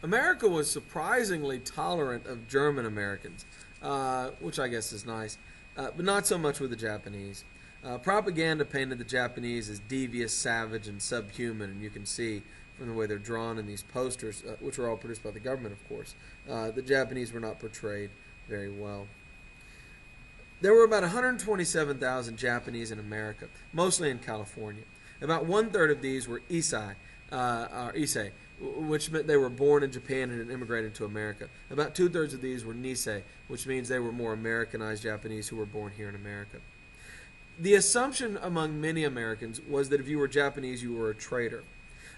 America was surprisingly tolerant of German Americans, which I guess is nice, but not so much with the Japanese. Propaganda painted the Japanese as devious, savage, and subhuman, and you can see from the way they're drawn in these posters, which were all produced by the government, of course. The Japanese were not portrayed very well. There were about 127,000 Japanese in America, mostly in California. About one-third of these were Issei, which meant they were born in Japan and immigrated to America. About two-thirds of these were Nisei, which means they were more Americanized Japanese who were born here in America. The assumption among many Americans was that if you were Japanese, you were a traitor.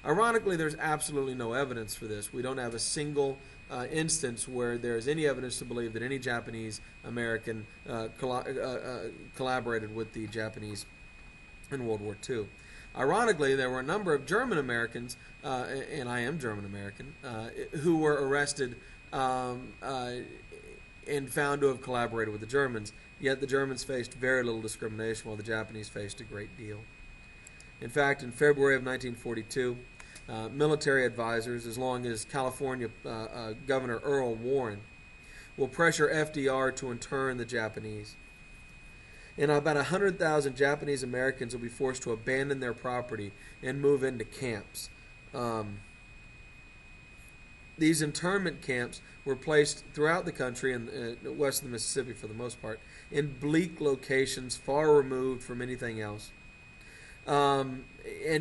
Ironically, there's absolutely no evidence for this. We don't have a single instance where there is any evidence to believe that any Japanese American collaborated with the Japanese in World War II. Ironically, there were a number of German Americans, and I am German American, who were arrested and found to have collaborated with the Germans, yet the Germans faced very little discrimination while the Japanese faced a great deal. In fact, in February of 1942, military advisors, as long as California Governor Earl Warren, will pressure FDR to intern the Japanese. And about 100,000 Japanese Americans will be forced to abandon their property and move into camps. These internment camps were placed throughout the country and west of the Mississippi for the most part, in bleak locations far removed from anything else. And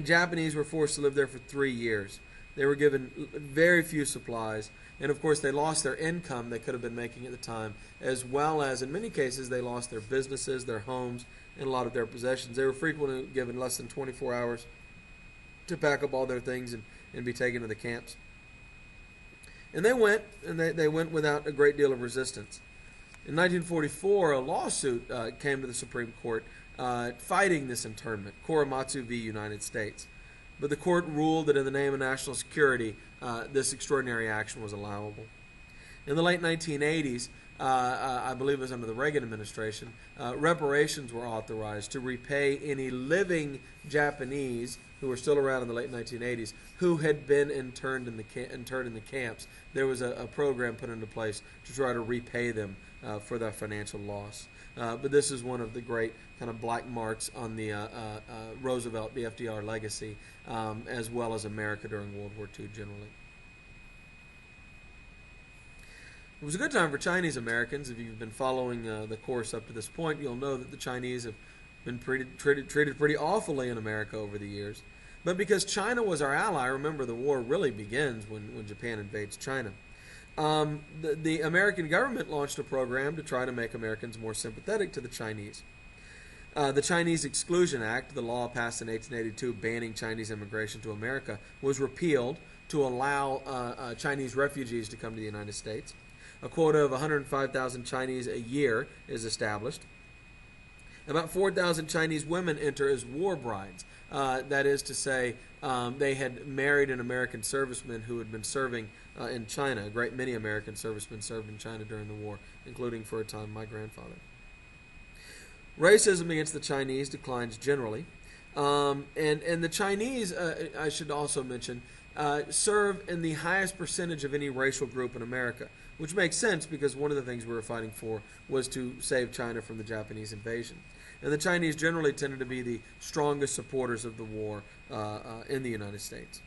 Japanese were forced to live there for 3 years. They were given very few supplies, and of course they lost their income they could have been making at the time, as well as in many cases they lost their businesses, their homes, and a lot of their possessions. They were frequently given less than 24 hours to pack up all their things and be taken to the camps. And they went without a great deal of resistance. In 1944, a lawsuit came to the Supreme Court fighting this internment, Korematsu v. United States. But the court ruled that in the name of national security, this extraordinary action was allowable. In the late 1980s, I believe it was under the Reagan administration, reparations were authorized to repay any living Japanese who were still around in the late 1980s who had been interned in the camps. There was a program put into place to try to repay them for their financial loss. But this is one of the great kind of black marks on the Roosevelt, the FDR legacy, as well as America during World War II generally. It was a good time for Chinese Americans. If you've been following the course up to this point, you'll know that the Chinese have been treated pretty awfully in America over the years. But because China was our ally, remember the war really begins when Japan invades China. The American government launched a program to try to make Americans more sympathetic to the Chinese. The Chinese Exclusion Act, the law passed in 1882 banning Chinese immigration to America, was repealed to allow Chinese refugees to come to the United States. A quota of 105,000 Chinese a year is established. About 4,000 Chinese women enter as war brides. That is to say, they had married an American serviceman who had been serving in China. A great many American servicemen served in China during the war, including for a time my grandfather. Racism against the Chinese declines generally. And the Chinese, I should also mention, serve in the highest percentage of any racial group in America, which makes sense because one of the things we were fighting for was to save China from the Japanese invasion. And the Chinese generally tended to be the strongest supporters of the war in the United States.